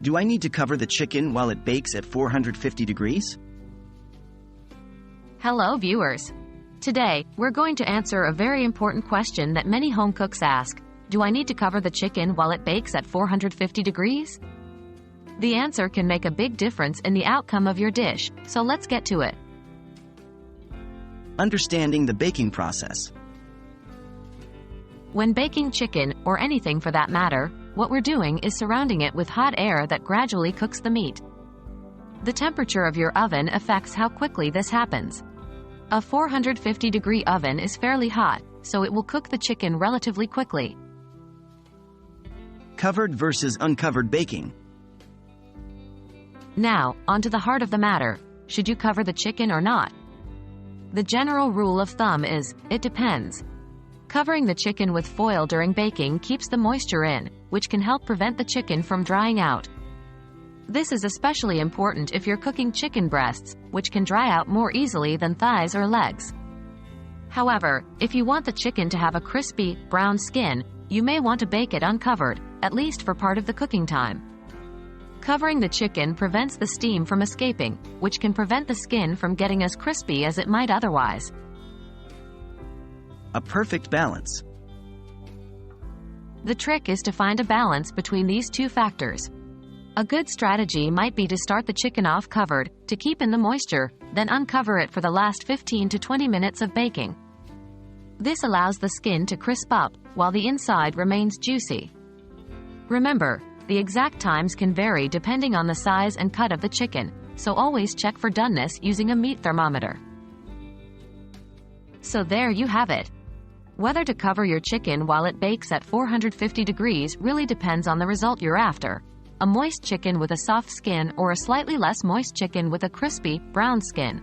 Do I need to cover the chicken while it bakes at 450 degrees? Hello viewers. Today, we're going to answer a very important question that many home cooks ask. Do I need to cover the chicken while it bakes at 450 degrees? The answer can make a big difference in the outcome of your dish, so let's get to it. Understanding the baking process. When baking chicken, or anything for that matter, what we're doing is surrounding it with hot air that gradually cooks the meat. The temperature of your oven affects how quickly this happens. A 450-degree oven is fairly hot, so it will cook the chicken relatively quickly. Covered versus uncovered baking. Now, onto the heart of the matter. Should you cover the chicken or not? The general rule of thumb is, it depends. Covering the chicken with foil during baking keeps the moisture in, which can help prevent the chicken from drying out. This is especially important if you're cooking chicken breasts, which can dry out more easily than thighs or legs. However, if you want the chicken to have a crispy, brown skin, you may want to bake it uncovered, at least for part of the cooking time. Covering the chicken prevents the steam from escaping, which can prevent the skin from getting as crispy as it might otherwise. A perfect balance. The trick is to find a balance between these two factors. A good strategy might be to start the chicken off covered, to keep in the moisture, then uncover it for the last 15 to 20 minutes of baking. This allows the skin to crisp up, while the inside remains juicy. Remember, the exact times can vary depending on the size and cut of the chicken, so always check for doneness using a meat thermometer. So there you have it. Whether to cover your chicken while it bakes at 450 degrees really depends on the result you're after. A moist chicken with a soft skin or a slightly less moist chicken with a crispy, brown skin.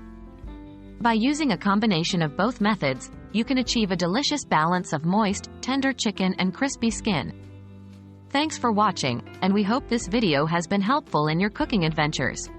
By using a combination of both methods, you can achieve a delicious balance of moist, tender chicken and crispy skin. Thanks for watching, and we hope this video has been helpful in your cooking adventures.